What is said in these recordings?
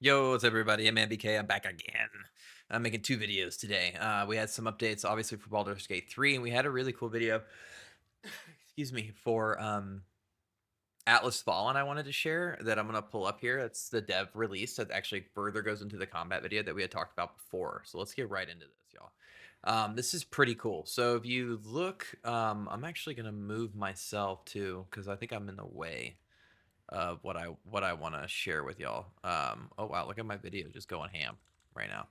Yo, what's up, everybody? I'm MBK. I'm back again. I'm making two videos today. We had some updates, obviously, for Baldur's Gate 3, and we had a really cool video, excuse me, for Atlas Fallen I wanted to share that I'm going to pull up here. It's the dev release that actually further goes into the combat video that we had talked about before. So let's get right into this, y'all. This is pretty cool. So if you look, I'm actually going to move myself too, because I think I'm in the way of what I want to share with y'all. Oh wow, look at my video just going ham right now.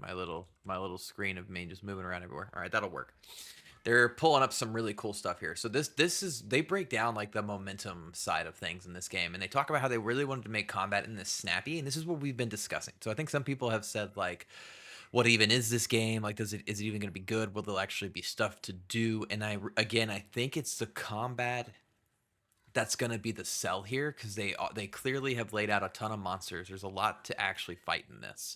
My little screen of me just moving around everywhere. All right, that'll work. They're pulling up some really cool stuff here. So this is they break down like the momentum side of things in this game, and they talk about how they really wanted to make combat in this snappy, and this is what we've been discussing. So I think some people have said like, what even is this game? Like, is it even going to be good? Will there actually be stuff to do? And I think it's the combat that's going to be the sell here because they clearly have laid out a ton of monsters. There's a lot to actually fight in this.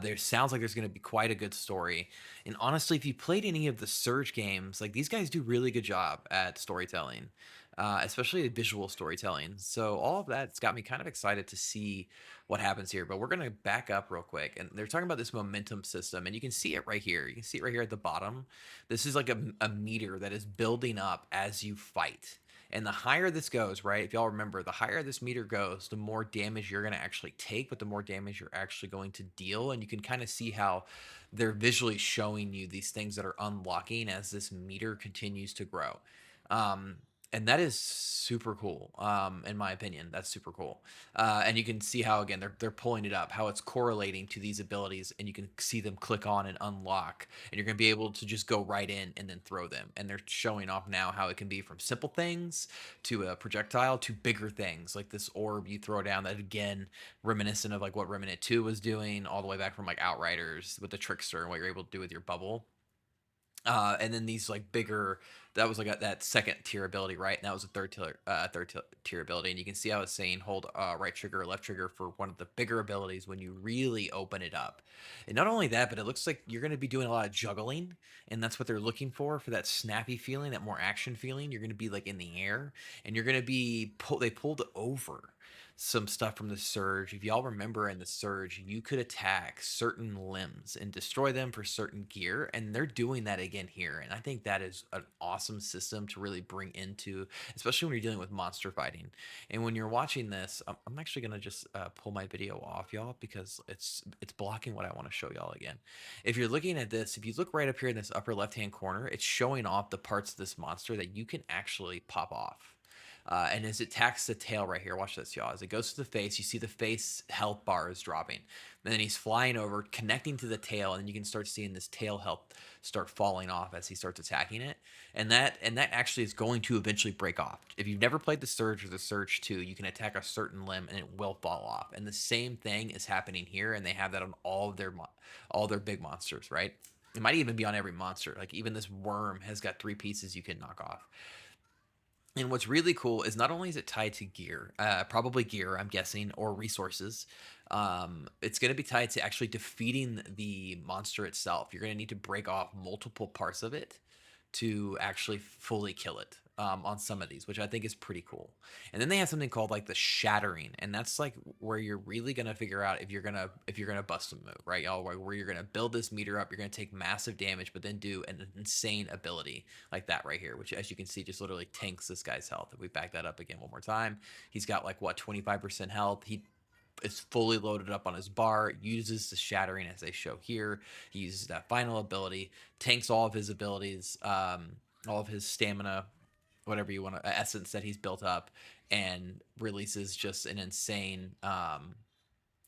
There sounds like there's going to be quite a good story. And honestly, if you played any of the Surge games, like these guys do really good job at storytelling, especially visual storytelling. So all of that's got me kind of excited to see what happens here. But we're going to back up real quick, and they're talking about this momentum system, and you can see it right here. You can see it right here at the bottom. This is like a meter that is building up as you fight. And the higher this goes, right? If y'all remember, the higher this meter goes, the more damage you're going to actually take, but the more damage you're actually going to deal. And you can kind of see how they're visually showing you these things that are unlocking as this meter continues to grow. Um, and that is super cool, in my opinion. That's super cool. And you can see how again they're pulling it up, how it's correlating to these abilities, and you can see them click on and unlock, and you're going to be able to just go right in and then throw them. And they're showing off now how it can be from simple things to a projectile to bigger things like this orb you throw down that again reminiscent of like what Remnant 2 was doing all the way back from like Outriders with the Trickster and what you're able to do with your bubble. And then these like bigger, that was like that second tier ability, right? And that was a third tier ability. And you can see how it's saying hold right trigger or left trigger for one of the bigger abilities when you really open it up. And not only that, but it looks like you're going to be doing a lot of juggling, and that's what they're looking for that snappy feeling, that more action feeling. You're going to be like in the air, and you're going to be they pulled over some stuff from the Surge. If y'all remember in the Surge, you could attack certain limbs and destroy them for certain gear, and they're doing that again here. And I think that is an awesome system to really bring into, especially when you're dealing with monster fighting. And when you're watching this, I'm actually gonna just pull my video off, y'all, because it's blocking what I want to show y'all again. If you're looking at this, if you look right up here in this upper left hand corner, it's showing off the parts of this monster that you can actually pop off. And as it attacks the tail right here, watch this, y'all. As it goes to the face, you see the face health bar is dropping. And then he's flying over, connecting to the tail, and you can start seeing this tail health start falling off as he starts attacking it. And that actually is going to eventually break off. If you've never played the Surge or the Surge 2, you can attack a certain limb and it will fall off. And the same thing is happening here, and they have that on all their big monsters, right? It might even be on every monster. Like even this worm has got 3 pieces you can knock off. And what's really cool is not only is it tied to gear, probably gear, I'm guessing, or resources. It's going to be tied to actually defeating the monster itself. You're going to need to break off multiple parts of it to actually fully kill it, on some of these, which I think is pretty cool. And then they have something called like the shattering, and that's like where you're really gonna figure out if you're gonna bust a move, right, y'all? Where you're gonna build this meter up, you're gonna take massive damage, but then do an insane ability like that right here, which as you can see just literally tanks this guy's health. If we back that up again one more time, he's got like what 25% health. He is fully loaded up on his bar, uses the shattering as they show here. He uses that final ability, tanks all of his abilities, all of his stamina, whatever you want to, essence that he's built up, and releases just an insane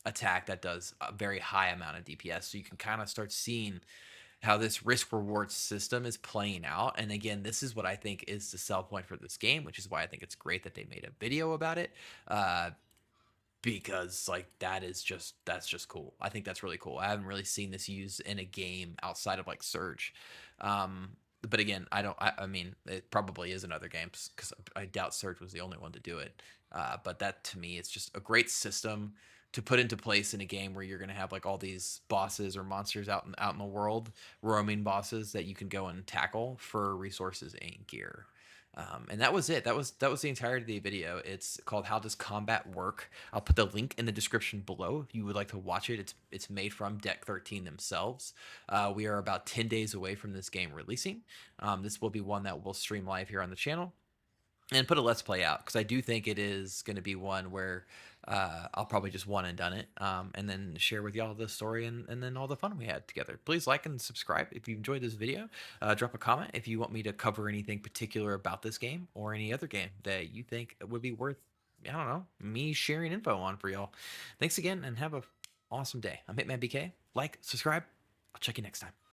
attack that does a very high amount of DPS. So you can kind of start seeing how this risk reward system is playing out. And again, this is what I think is the sell point for this game, which is why I think it's great that they made a video about it. Because like that's just cool. I think that's really cool. I haven't really seen this used in a game outside of like Surge. But again, I mean, it probably is in other games because I doubt Surge was the only one to do it. But that to me, it's just a great system to put into place in a game where you're going to have like all these bosses or monsters out in the world, roaming bosses that you can go and tackle for resources and gear. And that was it. That was the entirety of the video. It's called "How Does Combat Work." I'll put the link in the description below if you would like to watch it. It's made from Deck 13 themselves. We are about 10 days away from this game releasing. This will be one that will stream live here on the channel and put a let's play out, because I do think it is going to be one where I'll probably just one and done it, and then share with y'all the story and then all the fun we had together. Please like and subscribe if you enjoyed this video. Drop a comment if you want me to cover anything particular about this game or any other game that you think would be worth, I don't know, me sharing info on for y'all. Thanks again and have a awesome day. I'm Hitman BK. Like, subscribe. I'll check you next time.